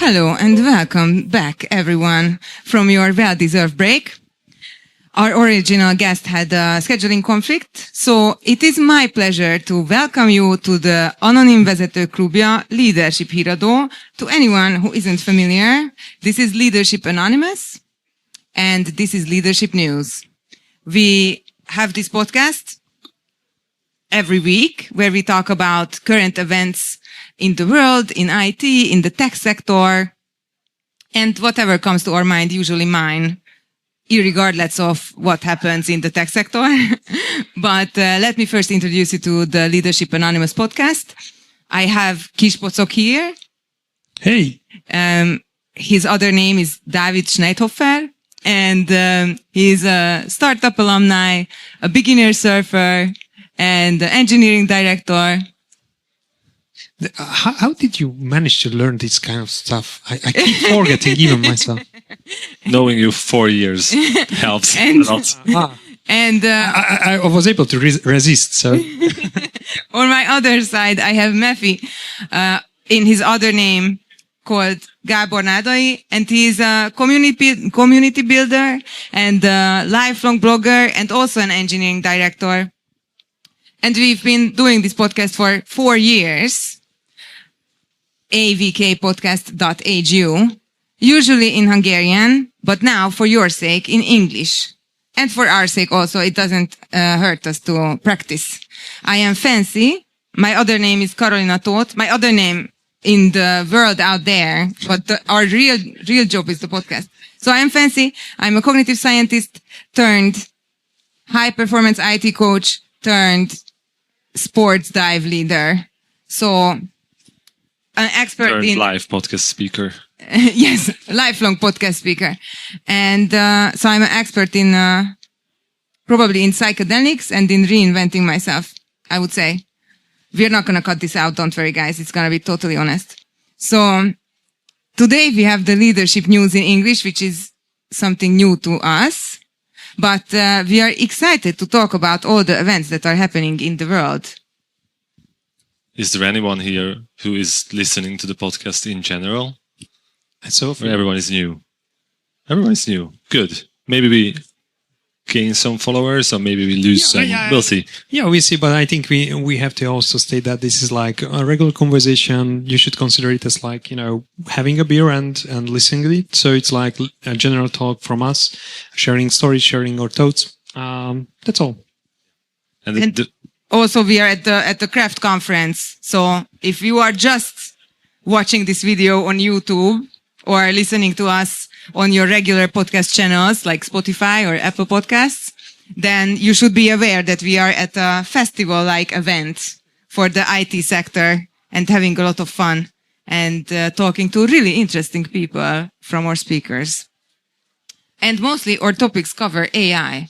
Hello and welcome back, everyone, from your well-deserved break. Our original guest had a scheduling conflict, so it is my pleasure to welcome you to the Anonim Vezetők Klubja Leadership Híradó. To anyone who isn't familiar, this is Leadership Anonymous, and this is Leadership News. We have this podcast every week where we talk about current events in the world, in IT, in the tech sector, and whatever comes to our mind, usually mine, irregardless of what happens in the tech sector. But let me first introduce you to the Leadership Anonymous podcast. I have Kispocok here. Hey. His other name is David Schneidhofer, and he's a startup alumni, a beginner surfer, and engineering director. How did you manage to learn this kind of stuff? I keep forgetting even myself. Knowing you 4 years helps a lot. And I was able to resist. So on my other side, I have Mefi in his other name called Gábor Nádai, and he's a community builder and a lifelong blogger and also an engineering director. And we've been doing this podcast for 4 years. avkpodcast.hu, usually in Hungarian, but now for your sake in English. And for our sake also, it doesn't hurt us to practice. I am Fancy. My other name is Karolina Tóth. My other name in the world out there, but our real job is the podcast. So I am Fancy. I'm a cognitive scientist turned high-performance IT coach turned sports dive leader. So an expert in live podcast speaker. Yes, lifelong podcast speaker. And so I'm an expert in probably in psychedelics and in reinventing myself, I would say. We're not going to cut this out. Don't worry, guys. It's going to be totally honest. So today we have the leadership news in English, which is something new to us. But we are excited to talk about all the events that are happening in the world. Is there anyone here who is listening to the podcast in general? So everyone is new. Everyone is new. Good. Maybe we gain some followers or maybe we lose some. We'll see. Yeah, we'll see. But I think we have to also state that this is like a regular conversation. You should consider it as like, having a beer and listening to it. So it's like a general talk from us, sharing stories, sharing our thoughts. That's all. And also, we are at the craft conference. So if you are just watching this video on YouTube or listening to us on your regular podcast channels like Spotify or Apple Podcasts, then you should be aware that we are at a festival-like event for the IT sector and having a lot of fun and talking to really interesting people from our speakers. And mostly our topics cover AI.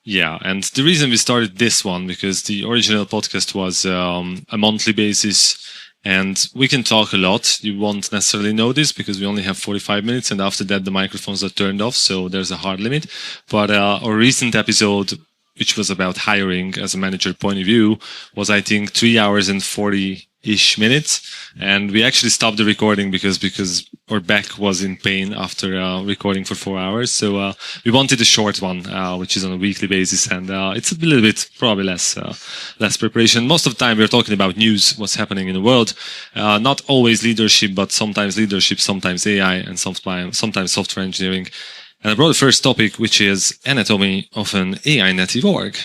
Yeah, and the reason we started this one, because the original podcast was a monthly basis, and we can talk a lot. You won't necessarily know this because we only have 45 minutes, and after that the microphones are turned off, so there's a hard limit. But our recent episode, which was about hiring as a manager point of view, was I think 3 hours and 40-ish minutes, and we actually stopped the recording because our back was in pain after recording for 4 hours. So we wanted a short one, which is on a weekly basis, and it's a little bit probably less preparation. Most of the time we're talking about news, what's happening in the world, not always leadership, but sometimes leadership, sometimes AI, and sometimes software engineering. And I brought the first topic, which is anatomy of an AI native org.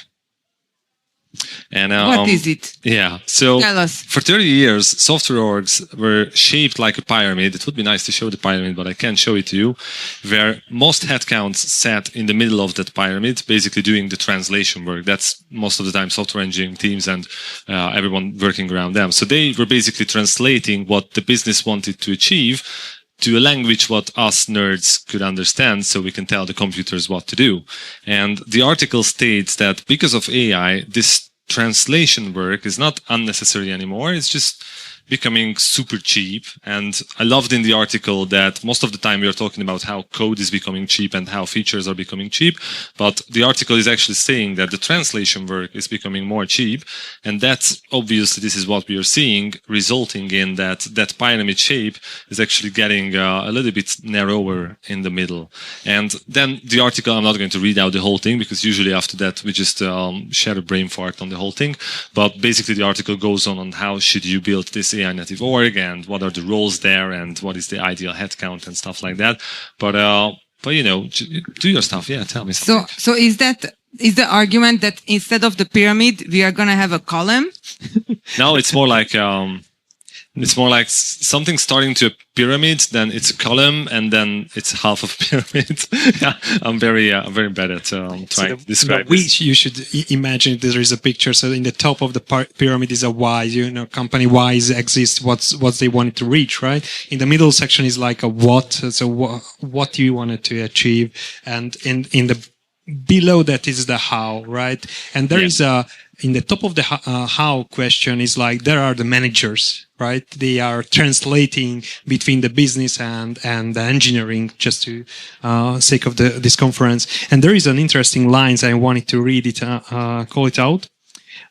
And what is it? Yeah, so tell us. For 30 years, software orgs were shaped like a pyramid. It would be nice to show the pyramid, but I can't show it to you. Where most headcounts sat in the middle of that pyramid, basically doing the translation work. That's most of the time software engineering teams and everyone working around them. So they were basically translating what the business wanted to achieve to a language what us nerds could understand, so we can tell the computers what to do. And the article states that because of AI, this translation work is not unnecessary anymore. It's just becoming super cheap. And I loved in the article that most of the time we are talking about how code is becoming cheap and how features are becoming cheap. But the article is actually saying that the translation work is becoming more cheap. And that's obviously, this is what we are seeing, resulting in that pyramid shape is actually getting a little bit narrower in the middle. And then the article, I'm not going to read out the whole thing because usually after that we just share a brain fart on the whole thing. But basically the article goes on how should you build this AI native org and what are the roles there and what is the ideal headcount and stuff like that. But you know, do your stuff. Yeah, tell me something. So is the argument that instead of the pyramid we are gonna have a column? No, it's more like something starting to a pyramid, then it's a column, and then it's half of a pyramid. Yeah, I'm very bad at trying to describe this. You should imagine there is a picture. So in the top of the pyramid is a Y. You know, company Y's exist. What they wanted to reach, right? In the middle section is like a what. So what you wanted to achieve, and in the below that is the how, right? And there is in the top of the how question is like there are the managers, right? They are translating between the business and the engineering, just to sake of this conference. And there is an interesting lines I wanted to read it, call it out.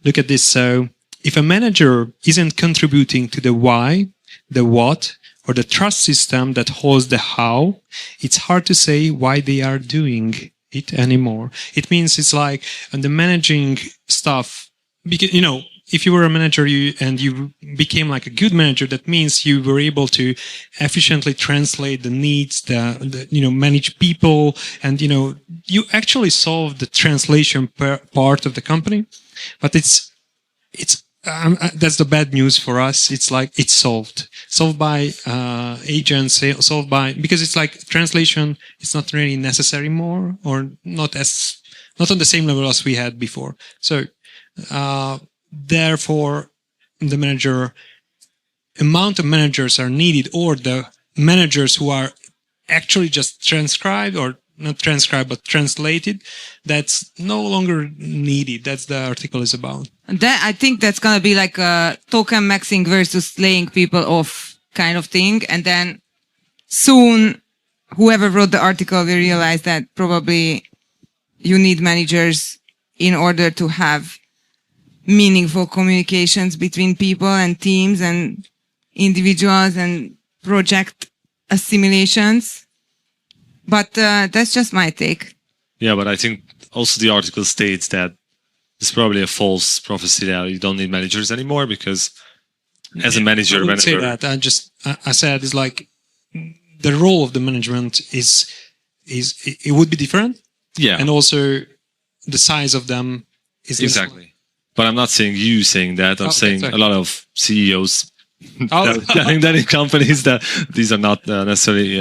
Look at this. So if a manager isn't contributing to the why, the what, or the trust system that holds the how, it's hard to say why they are doing it anymore. It means it's like the managing stuff, because, you know, if you were a manager and you became like a good manager, that means you were able to efficiently translate the needs, the manage people, and, you know, you actually solved the translation part of the company. But it's that's the bad news for us. It's like it's solved by agents, because it's like translation. It's not really necessary more, or not on the same level as we had before. So therefore, the amount of managers are needed, or the managers who are actually just transcribed, or not transcribed but translated, that's no longer needed. That's the article is about. That, I think that's going to be like a token maxing versus laying people off kind of thing. And then soon, whoever wrote the article will realize that probably you need managers in order to have meaningful communications between people and teams and individuals and project assimilations. But that's just my take. Yeah, but I think also the article states that it's probably a false prophecy that you don't need managers anymore, because as a manager, I wouldn't say that. I said it's like the role of the management is it would be different. Yeah, and also the size of them is exactly. But I'm not saying you saying that. I'm saying a lot of CEOs telling that in companies that these are not necessarily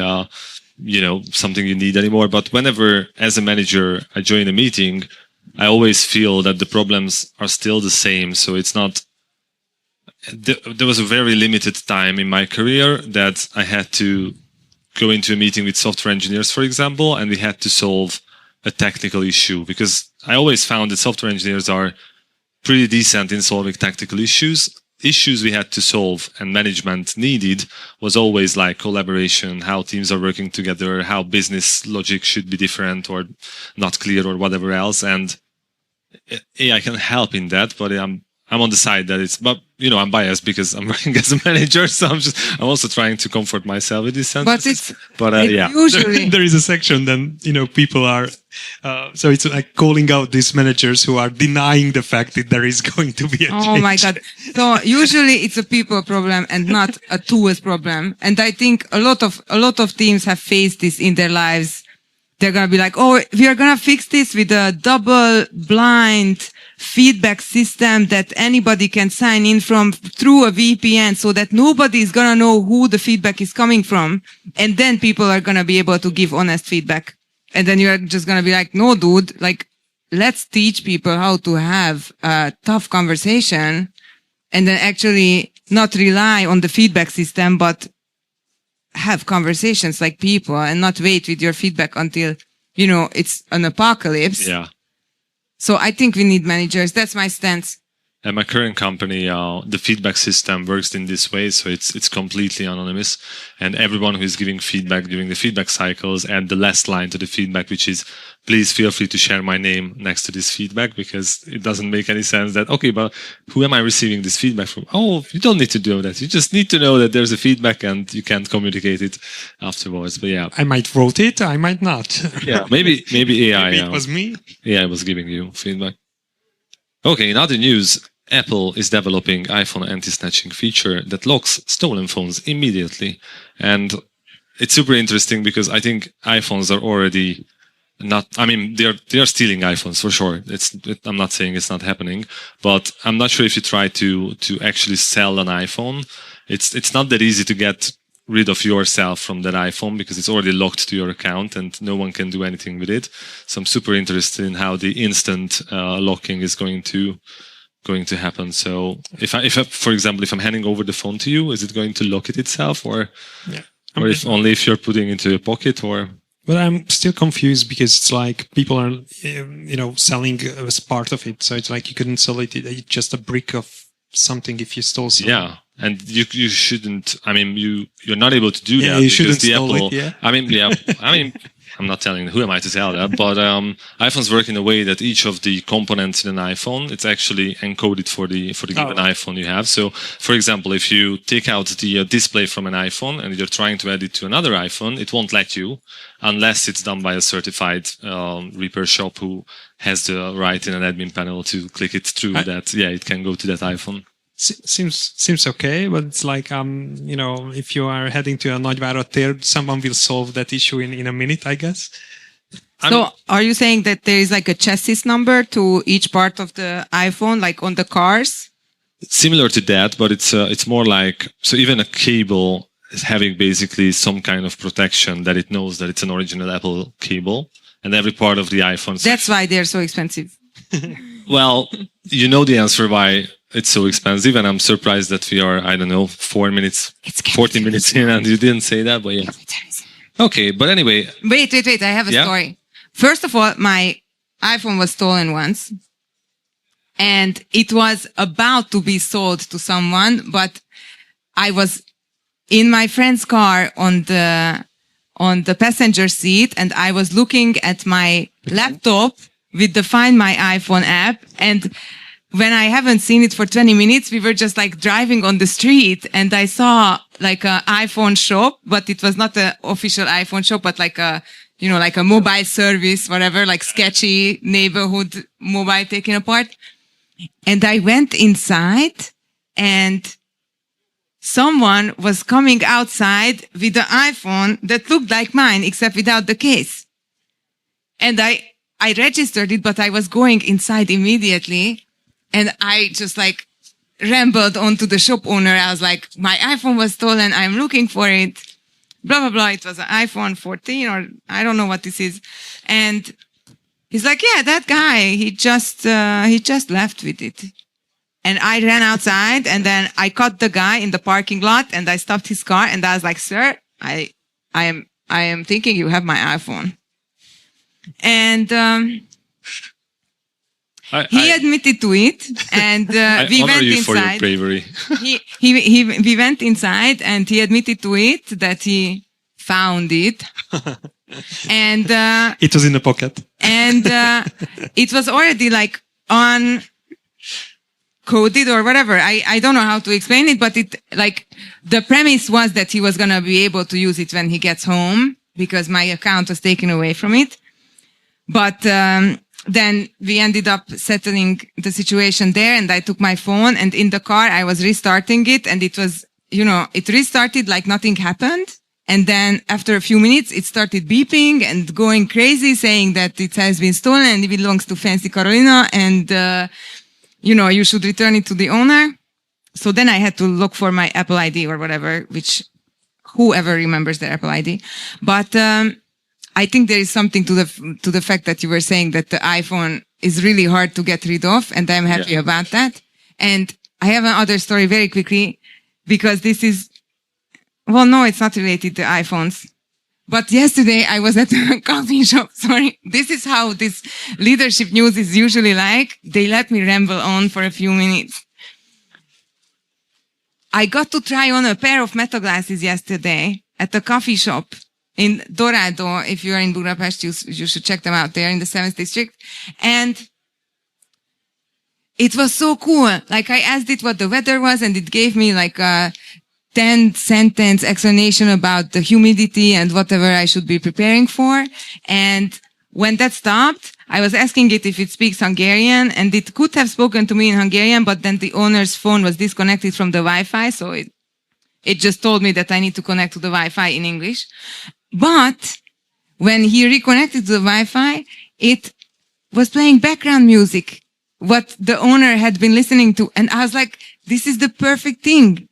something you need anymore. But whenever, as a manager, I join a meeting, I always feel that the problems are still the same. So it's not. There was a very limited time in my career that I had to go into a meeting with software engineers, for example, and we had to solve a technical issue, because I always found that software engineers are pretty decent in solving technical issues. Issues we had to solve and management needed was always like collaboration, how teams are working together, how business logic should be different or not clear or whatever else. And AI can help in that, but I'm on the side that I'm biased because I'm working as a manager, so I'm also trying to comfort myself with this sentence. But yeah, usually there is a section then, people are, so it's like calling out these managers who are denying the fact that there is going to be a change. Oh my God. So usually it's a people problem and not a tools problem. And I think a lot of teams have faced this in their lives. They're going to be like, oh, we are going to fix this with a double blind feedback system that anybody can sign in from through a VPN, so that nobody is going to know who the feedback is coming from. And then people are going to be able to give honest feedback. And then you're just going to be like, no, dude, like, let's teach people how to have a tough conversation and then actually not rely on the feedback system, but have conversations like people and not wait with your feedback until, it's an apocalypse. Yeah. So I think we need managers. That's my stance. At my current company, the feedback system works in this way, so it's completely anonymous, and everyone who is giving feedback during the feedback cycles add the last line to the feedback, which is, please feel free to share my name next to this feedback, because it doesn't make any sense that, okay, but who am I receiving this feedback from? Oh, you don't need to do that. You just need to know that there's a feedback and you can't communicate it afterwards. But yeah. I might wrote it, I might not. Yeah, maybe AI. Maybe it was me. AI was giving you feedback. Okay, in other news, Apple is developing iPhone anti-snatching feature that locks stolen phones immediately. And it's super interesting because I think iPhones are already they are stealing iPhones for sure. I'm not saying it's not happening, but I'm not sure if you try to actually sell an iPhone, it's not that easy to get rid of yourself from that iPhone because it's already locked to your account and no one can do anything with it. So I'm super interested in how the instant locking is going to happen. So if for example, if I'm handing over the phone to you, is it going to lock it itself, or only if you're putting it into your pocket, or? But I'm still confused because it's like people are, selling as part of it. So it's like you couldn't sell it. It's just a brick of something if you stole something. Yeah. And you shouldn't, you're not able to do that. You shouldn't steal Apple, it, yeah. I'm not telling who am I to tell that, but iPhones work in a way that each of the components in an iPhone, it's actually encoded for the given iPhone you have. So, for example, if you take out the display from an iPhone and you're trying to add it to another iPhone, it won't let you unless it's done by a certified repair shop who has the right in an admin panel to click it through it can go to that iPhone. Seems okay, but it's like if you are heading to a Nagyvárad tér, someone will solve that issue in a minute, I guess. So are you saying that there is like a chassis number to each part of the iPhone, like on the cars? Similar to that, but it's more like, so even a cable is having basically some kind of protection that it knows that it's an original Apple cable, and every part of the iPhone. That's why they're so expensive. Well, you know the answer why it's so expensive, and I'm surprised that we are, 40 minutes in, and you didn't say that, but yeah. Okay, but anyway. Wait, I have a story. First of all, my iPhone was stolen once, and it was about to be sold to someone, but I was in my friend's car on the passenger seat, and I was looking at my laptop with the Find My iPhone app, and when I haven't seen it for 20 minutes, we were just like driving on the street and I saw like an iPhone shop, but it was not an official iPhone shop, but like a mobile service, whatever, like sketchy neighborhood mobile taken apart. And I went inside and someone was coming outside with an iPhone that looked like mine, except without the case. And I registered it, but I was going inside immediately. And I just like rambled onto the shop owner. I was like, my iPhone was stolen. I'm looking for it. Blah, blah, blah. It was an iPhone 14 or I don't know what this is. And he's like, yeah, that guy, he just left with it. And I ran outside and then I caught the guy in the parking lot and I stopped his car and I was like, sir, I am thinking you have my iPhone. And, he admitted to it, and we went inside. For your bravery. We went inside, and he admitted to it that he found it, and it was in the pocket, and it was already like uncoded or whatever. I don't know how to explain it, but it like the premise was that he was gonna be able to use it when he gets home because my account was taken away from it, but. Then we ended up settling the situation there and I took my phone and in the car I was restarting it and it was, it restarted like nothing happened. And then after a few minutes, it started beeping and going crazy saying that it has been stolen and it belongs to Fancy Carolina and, you should return it to the owner. So then I had to look for my Apple ID or whatever, which whoever remembers their Apple ID. But, I think there is something to the fact that you were saying that the iPhone is really hard to get rid of, and I'm happy about that. And I have another story very quickly because this is, well, no, it's not related to iPhones. But yesterday I was at a coffee shop. Sorry. This is how this leadership news is usually like. They let me ramble on for a few minutes. I got to try on a pair of meta glasses yesterday at a coffee shop in Dorado. If you're in Budapest, you should check them out there in the 7th district. And it was so cool. Like I asked it what the weather was and it gave me like a 10-sentence explanation about the humidity and whatever I should be preparing for. And when that stopped, I was asking it if it speaks Hungarian, and it could have spoken to me in Hungarian, but then the owner's phone was disconnected from the Wi-Fi, so it just told me that I need to connect to the Wi-Fi in English. But when he reconnected to the Wi-Fi, it was playing background music, what the owner had been listening to. And I was like, this is the perfect thing.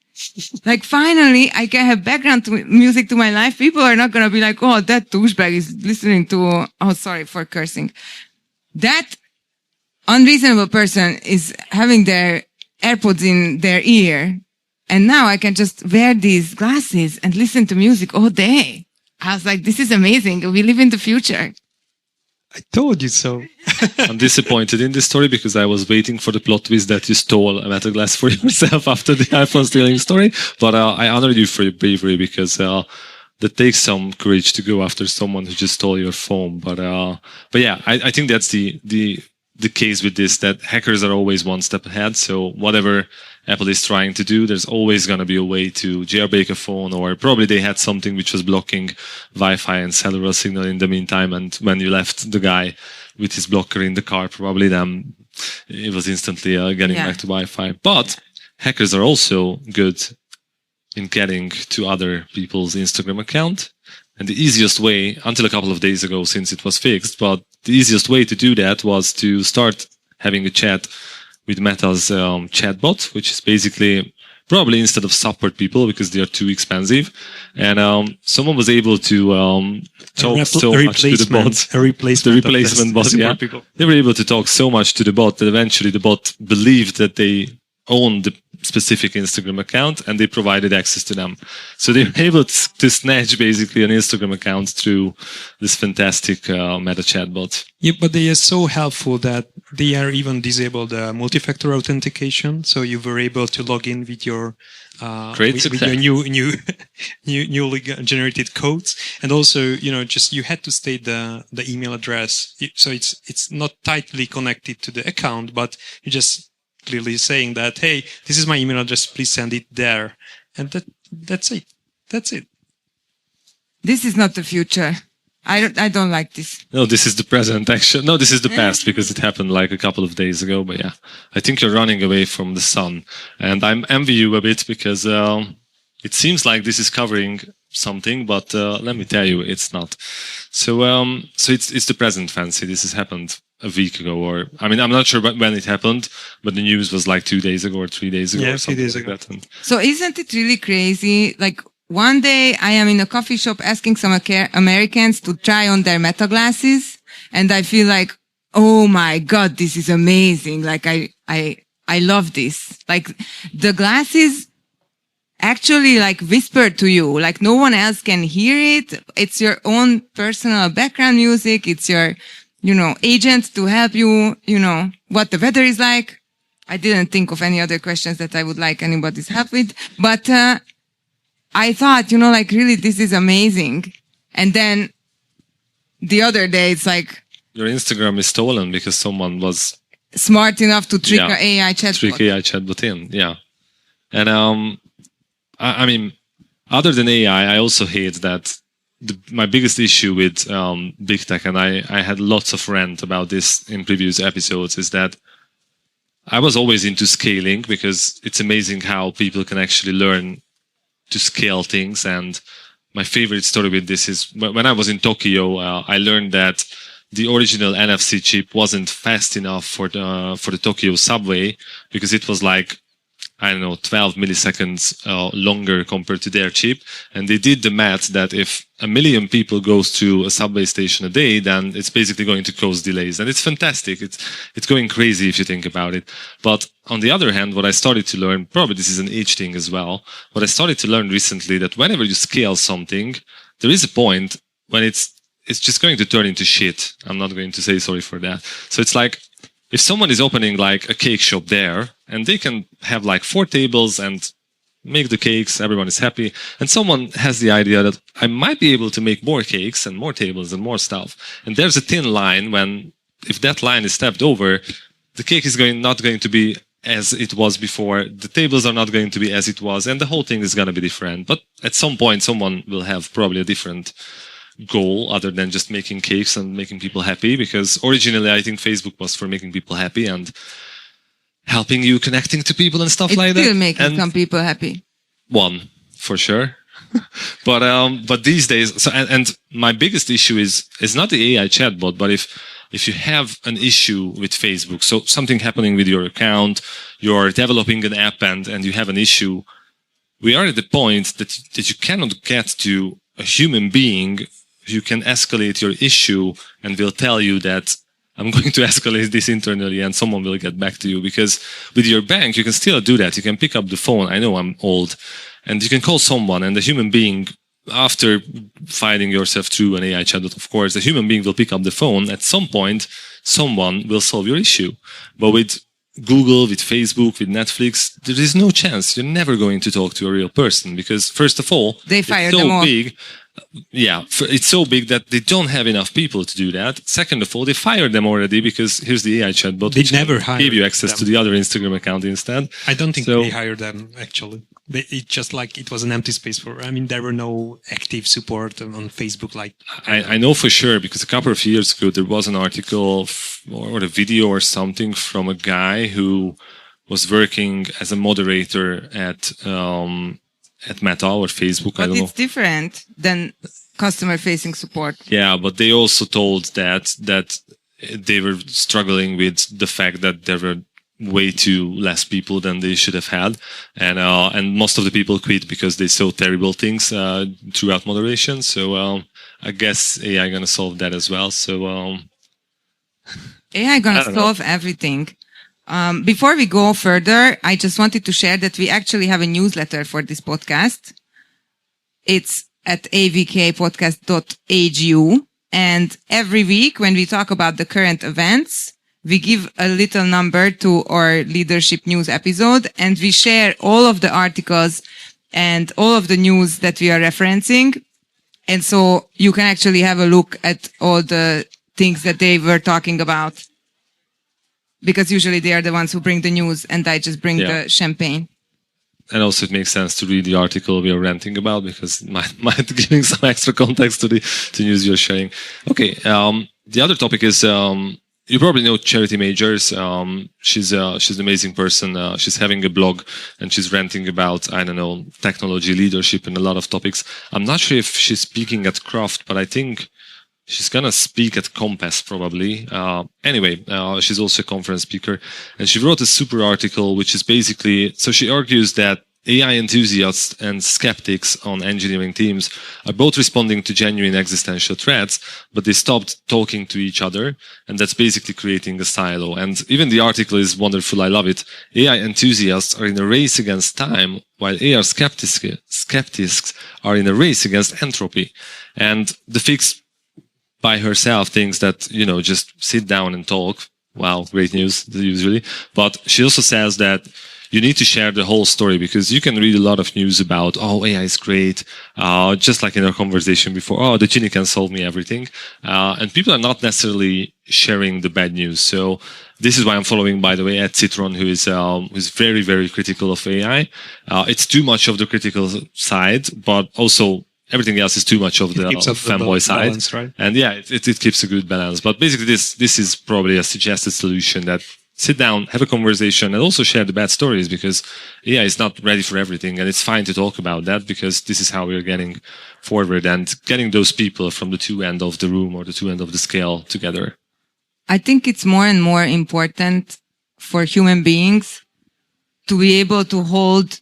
Like finally I can have background music to my life. People are not going to be like, oh, that douchebag is listening to, oh, sorry for cursing. That unreasonable person is having their AirPods in their ear. And now I can just wear these glasses and listen to music all day. I was like, this is amazing. We live in the future. I told you so. I'm disappointed in this story because I was waiting for the plot twist that you stole a metal glass for yourself after the iPhone stealing story. But I honor you for your bravery because that takes some courage to go after someone who just stole your phone. But yeah, I think that's the case with this, that hackers are always one step ahead. So whatever Apple is trying to do, there's always going to be a way to jailbreak a phone, or probably they had something which was blocking Wi-Fi and cellular signal in the meantime. And when you left the guy with his blocker in the car, probably then it was instantly getting back to Wi-Fi. But hackers are also good in getting to other people's Instagram account. And the easiest way, until a couple of days ago, since it was fixed, but the easiest way to do that was to start having a chat with Meta's chatbot, which is basically probably instead of support people because they are too expensive. And someone was able to talk so much to the bot. A replacement bot, yeah. People. They were able to talk so much to the bot that eventually the bot believed that they owned the specific Instagram account and they provided access to them. So they were able to snatch basically an Instagram account through this fantastic Meta chatbot. Yeah, but they are so helpful that they are even disabled multi-factor authentication. So you were able to log in with your with your newly generated codes, and also just you had to state the email address. So it's not tightly connected to the account, but you just clearly saying that, hey, this is my email address, please send it there. And that's it. That's it. This is not the future. I don't like this. No, this is the present, actually. No, this is the past because it happened like a couple of days ago. But yeah, I think you're running away from the sun. And I'm envy you a bit because it seems like this is covering something, but let me tell you, it's not. So it's the present, Fancy. This has happened a week ago, or I mean, I'm not sure when it happened, but the news was like 2 days ago or 3 days ago. Yeah, or something 2 days like ago. that. And So isn't it really crazy? Like one day I am in a coffee shop asking some Americans to try on their Meta glasses, and I feel like, oh my God, this is amazing. Like I love this. Like the glasses actually like whisper to you, like no one else can hear it. It's your own personal background music. It's your agent to help you, what the weather is like. I didn't think of any other questions that I would like anybody's help with, but, I thought, like really this is amazing. And then the other day it's like your Instagram is stolen because someone was smart enough to trick an AI chatbot. Trick AI chatbot in, yeah. And I mean, other than AI, I also hate that my biggest issue with big tech, and I had lots of rant about this in previous episodes, is that I was always into scaling because it's amazing how people can actually learn to scale things. And my favorite story with this is when I was in Tokyo, I learned that the original NFC chip wasn't fast enough for the Tokyo subway because it was like, I don't know, 12 milliseconds longer compared to their chip. And they did the math that if 1 million people goes to a subway station a day, then it's basically going to cause delays. And it's fantastic. It's going crazy if you think about it. But on the other hand, what I started to learn, probably this is an age thing as well, what I started to learn recently, that whenever you scale something, there is a point when it's just going to turn into shit. I'm not going to say sorry for that. So it's like, if someone is opening like a cake shop there and they can have like 4 tables and make the cakes, everyone is happy. And someone has the idea that I might be able to make more cakes and more tables and more stuff. And there's a thin line when, if that line is stepped over, the cake is not going to be as it was before. The tables are not going to be as it was. And the whole thing is going to be different. But at some point, someone will have probably a different goal other than just making cakes and making people happy. Because originally, I think Facebook was for making people happy and helping you connecting to people and stuff like that. It's still making some people happy. One, for sure. but these days, and my biggest issue is not the AI chatbot, but if you have an issue with Facebook, so something happening with your account, you're developing an app and you have an issue, we are at the point that you cannot get to a human being who can escalate your issue and will tell you that I'm going to escalate this internally and someone will get back to you. Because with your bank, you can still do that. You can pick up the phone. I know I'm old. And you can call someone, and the human being, after fighting yourself through an AI chatbot, of course, the human being will pick up the phone. At some point, someone will solve your issue. But with Google, with Facebook, with Netflix, there is no chance. You're never going to talk to a real person because, first of all, they fired it's them so all. big. Yeah, it's so big that they don't have enough people to do that. Second of all, they fired them already because here's the AI chatbot. They never gave you access them to the other Instagram account instead. I don't think they hired them, actually. It's just like it was an empty space there were no active support on Facebook. I know for sure because a couple of years ago, there was an article or a video or something from a guy who was working as a moderator at Meta or Facebook. But I don't know. It's different than customer-facing support. Yeah, but they also told that they were struggling with the fact that there were way too less people than they should have had, and most of the people quit because they saw terrible things throughout moderation. So I guess AI gonna solve that as well. So AI gonna solve everything. Before we go further, I just wanted to share that we actually have a newsletter for this podcast. It's at avkpodcast.hu. And every week when we talk about the current events, we give a little number to our leadership news episode and we share all of the articles and all of the news that we are referencing. And so you can actually have a look at all the things that they were talking about. Because usually they are the ones who bring the news and I just bring the champagne. And also it makes sense to read the article we are ranting about because it might giving some extra context to the news you're sharing. Okay, the other topic is you probably know Charity Majors. She's an amazing person. She's having a blog and she's ranting about, I don't know, technology, leadership and a lot of topics. I'm not sure if she's speaking at Craft, but I think she's going to speak at Compass probably. Anyway, she's also a conference speaker and she wrote a super article, which is basically, so she argues that AI enthusiasts and skeptics on engineering teams are both responding to genuine existential threats, but they stopped talking to each other. And that's basically creating a silo. And even the article is wonderful. I love it. AI enthusiasts are in a race against time, while AI skeptics are in a race against entropy. And the fix by herself thinks that, just sit down and talk. Wow, great news, usually. But she also says that you need to share the whole story because you can read a lot of news about, AI is great. Just like in our conversation before, the genie can solve me everything. And people are not necessarily sharing the bad news. So this is why I'm following, by the way, at Citron, who's very, very critical of AI. It's too much of the critical side, but also everything else is too much of the fanboy side. Balance, right? And yeah, it keeps a good balance. But basically this is probably a suggested solution that sit down, have a conversation, and also share the bad stories because AI is not ready for everything. And it's fine to talk about that because this is how we're getting forward and getting those people from the two ends of the room or the two ends of the scale together. I think it's more and more important for human beings to be able to hold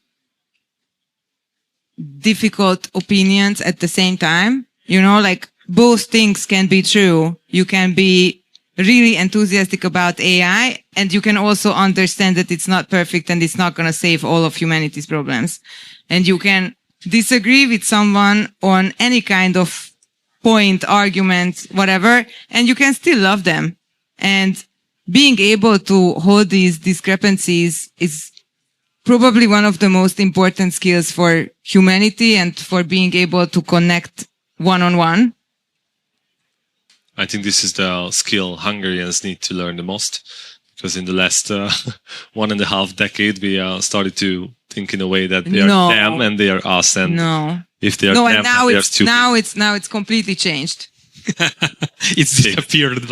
difficult opinions at the same time. Both things can be true. You can be really enthusiastic about AI and you can also understand that it's not perfect and it's not going to save all of humanity's problems. And you can disagree with someone on any kind of point, argument, whatever, and you can still love them. And being able to hold these discrepancies is probably one of the most important skills for humanity and for being able to connect one-on-one. I think this is the skill Hungarians need to learn the most, because in the last 1.5 decade, we started to think in a way that they are them and they are us, and if they are them, and now they are stupid. Now it's completely changed. It's disappeared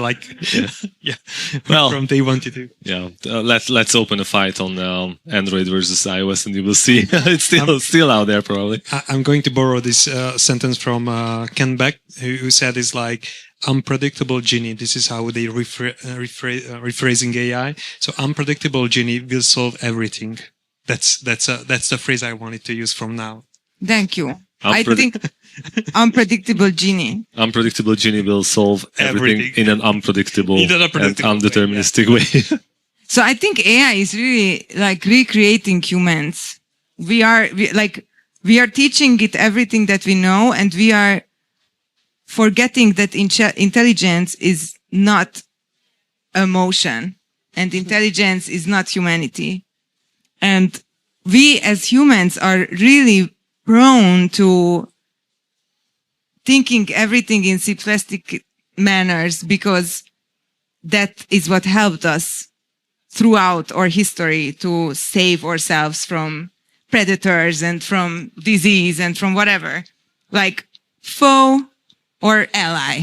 well, from day 1 to 2. Yeah, let's open a fight on Android versus iOS, and you will see it's still out there probably. I'm going to borrow this sentence from Ken Beck, who said it's like unpredictable genie. This is how they rephrasing AI. So unpredictable genie will solve everything. That's the phrase I wanted to use from now. Thank you. I think unpredictable genie. Unpredictable genie will solve everything in an unpredictable and undeterministic way. So I think AI is really like recreating humans. We are teaching it everything that we know, and we are forgetting that intelligence is not emotion, and intelligence is not humanity. And we as humans are really prone to thinking everything in simplistic manners, because that is what helped us throughout our history to save ourselves from predators and from disease and from whatever, like foe or ally.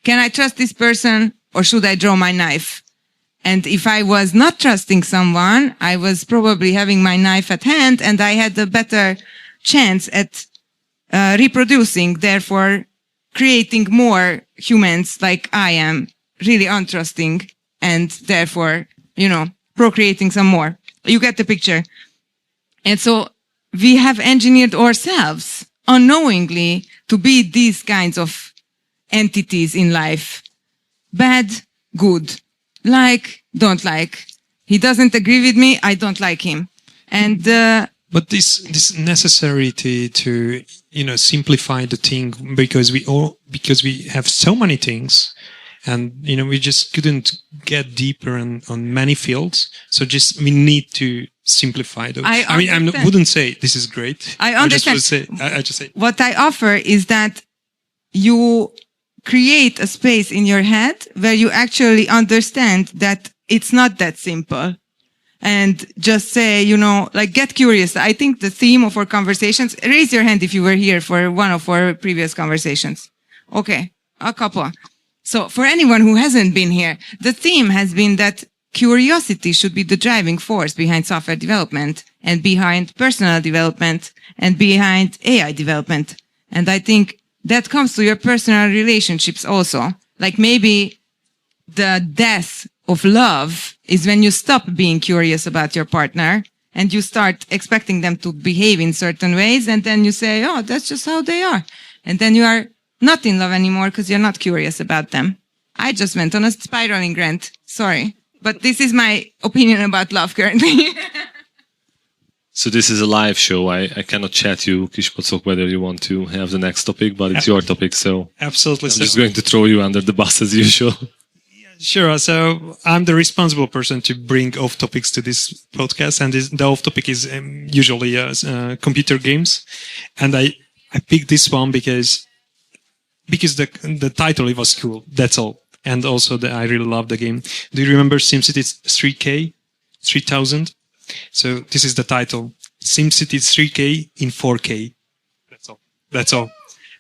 Can I trust this person, or should I draw my knife? And if I was not trusting someone, I was probably having my knife at hand, and I had a better chance at reproducing, therefore creating more humans like I am, really untrusting, and therefore, procreating some more. You get the picture. And so we have engineered ourselves unknowingly to be these kinds of entities in life. Bad, good. Like, don't like. He doesn't agree with me, I don't like him. And but this necessity to simplify the thing, because we have so many things, and we just couldn't get deeper on many fields. So we need to simplify those. I wouldn't say this is great. I understand. I just say what I offer is that you create a space in your head where you actually understand that it's not that simple. And just say, get curious. I think the theme of our conversations, raise your hand if you were here for one of our previous conversations. Okay, a couple. So for anyone who hasn't been here, the theme has been that curiosity should be the driving force behind software development and behind personal development and behind AI development. And I think that comes to your personal relationships also. Like maybe the death of love is when you stop being curious about your partner and you start expecting them to behave in certain ways, and then you say, oh, that's just how they are. And then you are not in love anymore because you're not curious about them. I just went on a spiraling rant. Sorry. But this is my opinion about love currently. So this is a live show. I cannot chat you, Kiskocok, whether you want to have the next topic, but it's your topic, so absolutely. I'm just going to throw you under the bus as usual. Sure. So I'm the responsible person to bring off topics to this podcast, and the off topic is usually computer games. And I picked this one because the title, it was cool. That's all. And also I really love the game. Do you remember SimCity 3K, 3000? So this is the title: SimCity 3K in 4K. That's all.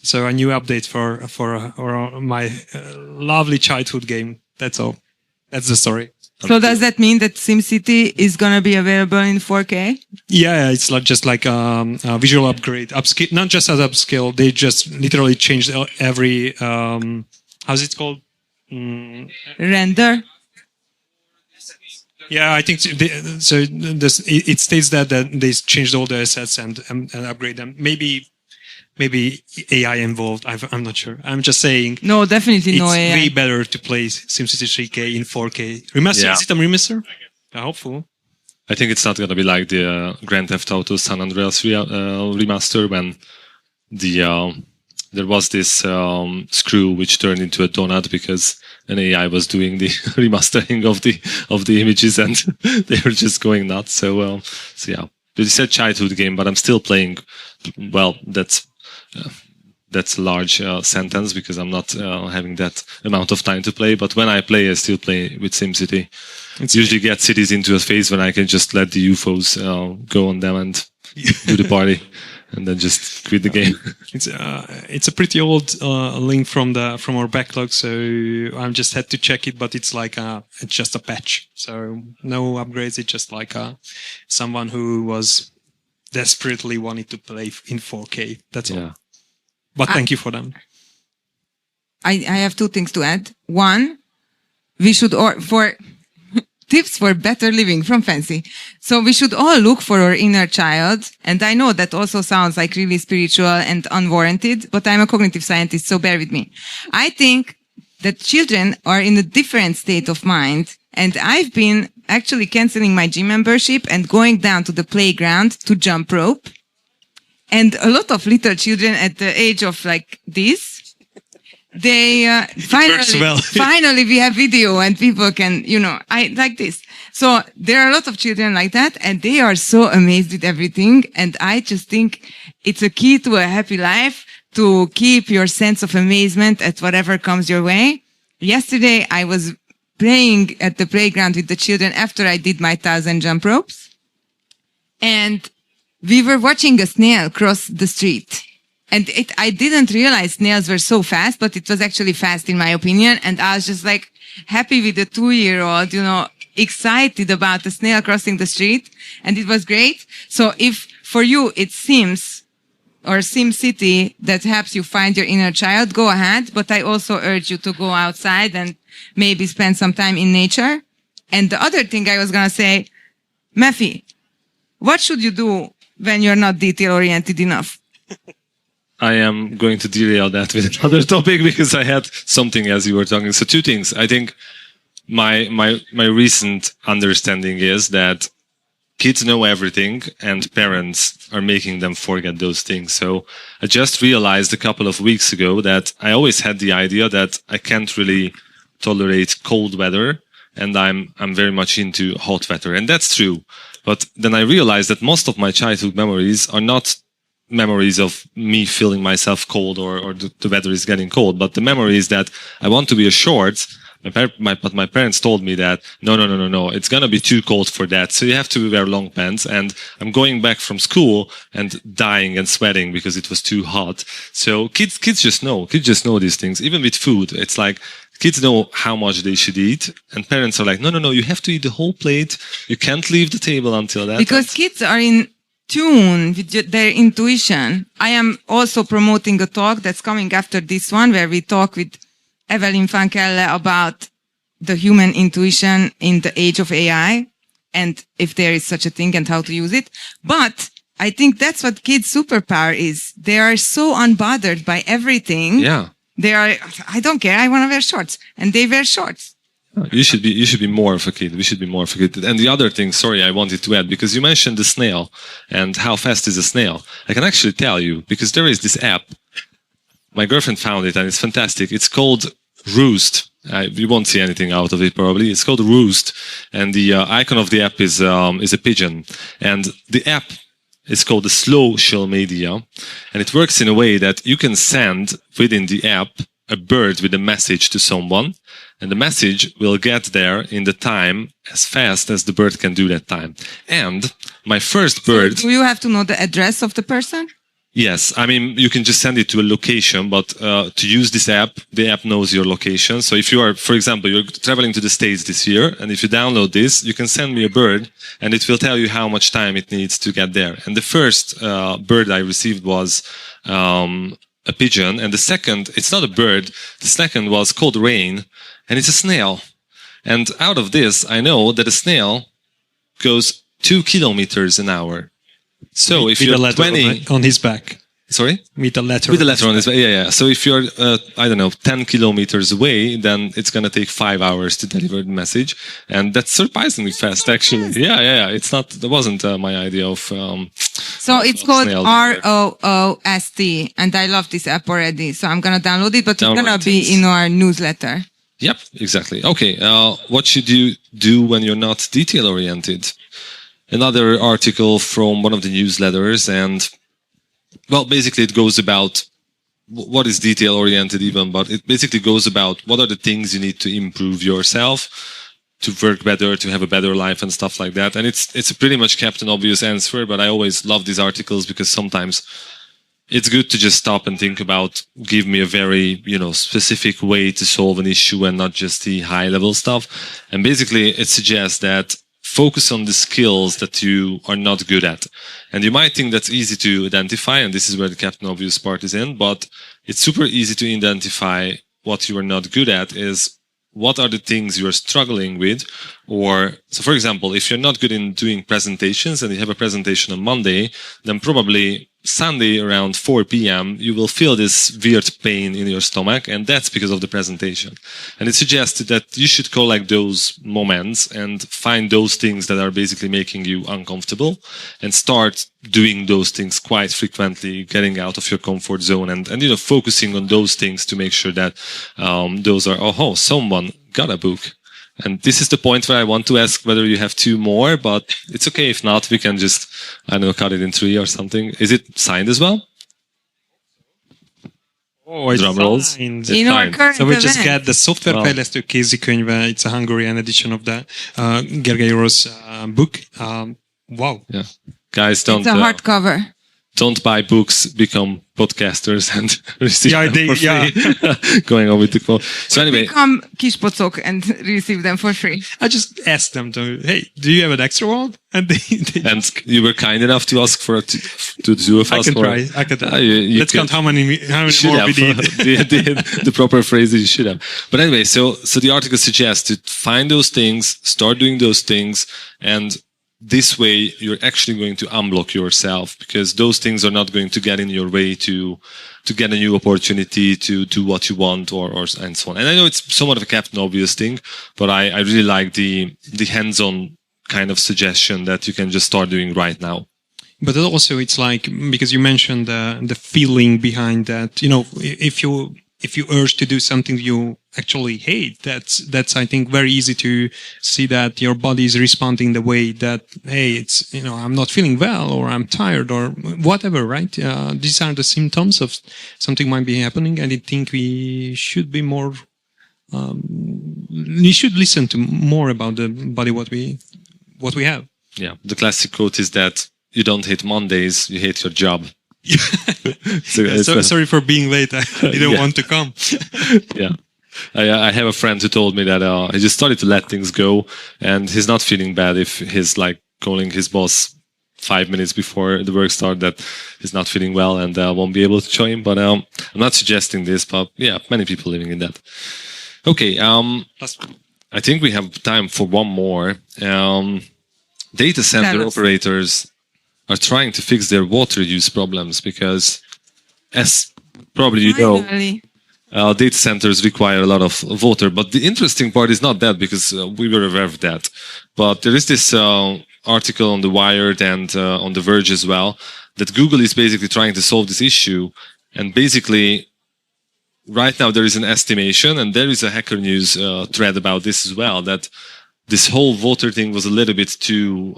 So a new update for my lovely childhood game. That's all. That's the story. So does that mean that SimCity is going to be available in 4K? Yeah, it's just like a visual upgrade, upscale, not just as upscale. They just literally changed every, how's it called? Render? Yeah, I think so. It states that they changed all the assets and upgrade them. Maybe AI involved. I'm not sure. I'm just saying. No, definitely no AI. It's way better to play SimCity 3K in 4K. Remaster? Yeah. Is it a remaster? I hope so. I think it's not going to be like the Grand Theft Auto San Andreas remaster when there was this screw which turned into a donut because an AI was doing the remastering of the images and they were just going nuts. So yeah, it's a childhood game, but I'm still playing. Well, that's a large sentence because I'm not having that amount of time to play. But when I play, I still play with SimCity. It's usually get cities into a phase when I can just let the UFOs go on them and do the party. And then just quit the game. It's a pretty old link from our backlog, so I just had to check it. But it's like it's just a patch, so no upgrades. It's just like someone who was desperately wanted to play in 4K. That's all. But thank you for them. I have two things to add. One, we should for tips for better living from Fancy. So we should all look for our inner child. And I know that also sounds like really spiritual and unwarranted, but I'm a cognitive scientist, so bear with me. I think that children are in a different state of mind. And I've been actually canceling my gym membership and going down to the playground to jump rope. And a lot of little children at the age of like this, they finally we have video and people can, I like this. So there are a lot of children like that and they are so amazed with everything. And I just think it's a key to a happy life to keep your sense of amazement at whatever comes your way. Yesterday I was playing at the playground with the children after I did my 1,000 jump ropes. And we were watching a snail cross the street. And I didn't realize snails were so fast, but it was actually fast in my opinion. And I was just like happy with the 2-year-old, excited about the snail crossing the street. And it was great. So if for you it Sims or SimCity that helps you find your inner child, go ahead. But I also urge you to go outside and maybe spend some time in nature. And the other thing I was going to say, Mephi, what should you do when you're not detail-oriented enough? I am going to derail that with another topic because I had something as you were talking. So 2 things. I think my recent understanding is that kids know everything and parents are making them forget those things. So I just realized a couple of weeks ago that I always had the idea that I can't really tolerate cold weather and I'm very much into hot weather. And that's true. But then I realized that most of my childhood memories are not memories of me feeling myself cold or the weather is getting cold, but the memory is that I want to be a short. But my parents told me that no, it's gonna be too cold for that. So you have to wear long pants. And I'm going back from school and dying and sweating because it was too hot. So kids just know these things. Even with food, it's like kids know how much they should eat, and parents are like, no, you have to eat the whole plate. You can't leave the table until that. Because kids are in tune with their intuition. I am also promoting a talk that's coming after this one where we talk with Evelyn van Kelle about the human intuition in the age of AI and if there is such a thing and how to use it. But I think that's what kids' superpower is. They are so unbothered by everything. Yeah. I don't care. I want to wear shorts, and they wear shorts. You should be more of a kid. We should be more of a kid. And the other thing, sorry, I wanted to add, because you mentioned the snail and how fast is a snail. I can actually tell you, because there is this app. My girlfriend found it and it's fantastic. It's called Roost. You won't see anything out of it probably. It's called Roost. And the icon of the app is a pigeon. And the app is called the Social Media. And it works in a way that you can send within the app a bird with a message to someone, and the message will get there in the time as fast as the bird can do that time. And my first bird... Do you have to know the address of the person? Yes. I mean, you can just send it to a location, but to use this app, the app knows your location. So if you are, for example, you're traveling to the States this year, and if you download this, you can send me a bird, and it will tell you how much time it needs to get there. And the first bird I received was... a pigeon, and the second, it's not a bird, the second was called Rain, and it's a snail. And out of this, I know that a snail goes 2 kilometers an hour. So if you're 20 on his back. Sorry? With a letter. With a letter on this. Yeah. So if you're, 10 kilometers away, then it's going to take 5 hours to deliver the message. And that's surprisingly fast, actually. Yeah. That wasn't my idea of... So it's called ROOST. And I love this app already. So I'm going to download it, but it's going to be in our newsletter. Yep, exactly. Okay. What should you do when you're not detail-oriented? Another article from one of the newsletters, and well, basically it goes about what is detail-oriented even, but it basically goes about what are the things you need to improve yourself to work better, to have a better life and stuff like that. And it's a pretty much Captain Obvious answer, but I always love these articles because sometimes it's good to just stop and think about, give me a very, specific way to solve an issue and not just the high level stuff. And basically it suggests that focus on the skills that you are not good at. And you might think that's easy to identify, and this is where the Captain Obvious part is in, but it's super easy to identify what you are not good at is what are the things you are struggling with. So for example, if you're not good in doing presentations and you have a presentation on Monday, then probably Sunday around 4 p.m., you will feel this weird pain in your stomach, and that's because of the presentation. And it suggests that you should collect those moments and find those things that are basically making you uncomfortable and start doing those things quite frequently, getting out of your comfort zone and focusing on those things to make sure that those are, someone got a book. And this is the point where I want to ask whether you have 2 more, but it's okay if not. We can just, cut it in 3 or something. Is it signed as well? Oh, it's drum rolls. signed. In our current So we just event. get the softwarefejlesztő kézikönyve. It's a Hungarian edition of the Gergely Orosz book. Wow. Yeah. Guys, don't... It's a hardcover. Don't buy books, become podcasters and receive them for free. Going on with the quote. So anyway. Become kispocok and receive them for free. I just asked them hey, do you have an extra one? And and you were kind enough to ask for to do a fast I can try. Let's count how many more have. we need. the proper phrases you should have. But anyway, so the article suggests to find those things, start doing those things, and this way you're actually going to unblock yourself, because those things are not going to get in your way to get a new opportunity, to do what you want or and so on. And I know it's somewhat of a Captain Obvious thing, but I really like the hands-on kind of suggestion that you can just start doing right now. But also it's like, because you mentioned the feeling behind that, if you urge to do something you actually hate, that's I think very easy to see that your body is responding the way that, hey, it's, I'm not feeling well, or I'm tired, or whatever, right? These are the symptoms of something might be happening, and I think we should be more, we should listen to more about the body, what we have. Yeah. The classic quote is that you don't hate Mondays, you hate your job. Sorry for being late. I didn't want to come. Yeah. I have a friend who told me that he just started to let things go, and he's not feeling bad if he's like calling his boss 5 minutes before the work start that he's not feeling well and won't be able to join him. But I'm not suggesting this, but yeah, many people living in that. Okay. I think we have time for one more. Data center operators are trying to fix their water use problems because, as probably you know, data centers require a lot of water. But the interesting part is not that, because we were aware of that. But there is this article on The Wired and on The Verge as well, that Google is basically trying to solve this issue. And basically, right now there is an estimation, and there is a Hacker News thread about this as well, that this whole water thing was a little bit too,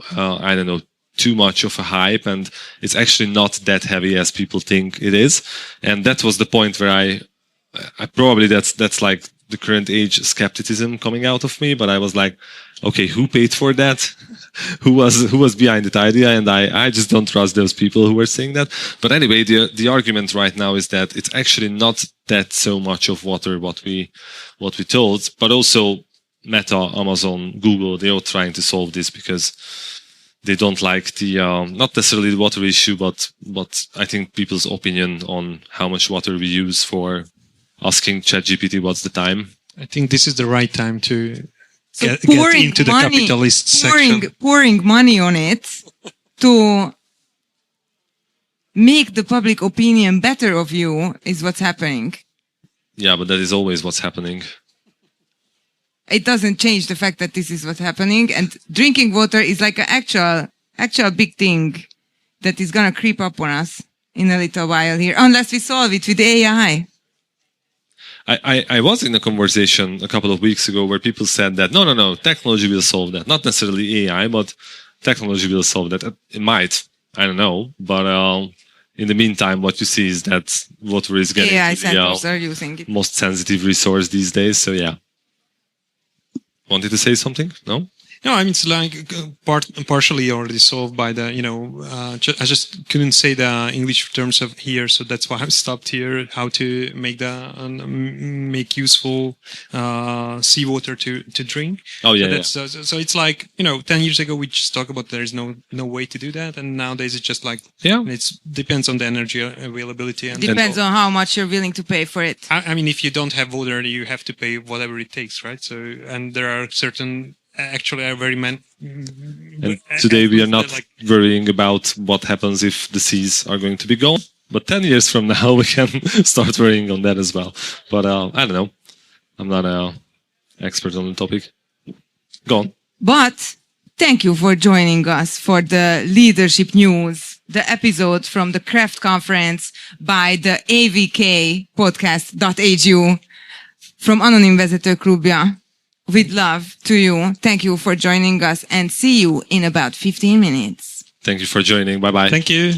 too much of a hype, and it's actually not that heavy as people think it is. And that was the point where I probably that's like the current age skepticism coming out of me, but I was like, okay, who paid for that? who was behind that idea? And I just don't trust those people who were saying that. But anyway, the argument right now is that it's actually not that so much of water what we told, but also Meta, Amazon, Google, they are trying to solve this because they don't like the, not necessarily the water issue, but I think people's opinion on how much water we use for asking ChatGPT what's the time. I think this is the right time to get into the capitalist section. Pouring money on it to make the public opinion better of you is what's happening. Yeah, but that is always what's happening. It doesn't change the fact that this is what's happening, and drinking water is like an actual big thing that is gonna creep up on us in a little while here, unless we solve it with AI. I was in a conversation a couple of weeks ago where people said that no, technology will solve that. Not necessarily AI, but technology will solve that. It might, I don't know, but in the meantime, what you see is that water is getting AI to centers the are using it. most sensitive resource these days. So yeah. Wanted to say something? No? No, I mean, it's like partially already solved by the, I just couldn't say the English terms of here, so that's why I stopped here, how to make make useful seawater to drink. Oh, yeah. So it's like, 10 years ago, we just talked about there's no way to do that. And nowadays it's just like, it depends on the energy availability. And Depends on how much you're willing to pay for it. I mean, if you don't have water, you have to pay whatever it takes, right? So, and there are certain... Actually, are very and today we are not worrying about what happens if the seas are going to be gone. But 10 years from now, we can start worrying on that as well. But I don't know. I'm not an expert on the topic. Go on. But thank you for joining us for the Leadership News, the episode from the Craft Conference by the AVK podcast.hu from Anonim Vezető Klubja. With love to you. Thank you for joining us and see you in about 15 minutes. Thank you for joining. Bye-bye. Thank you.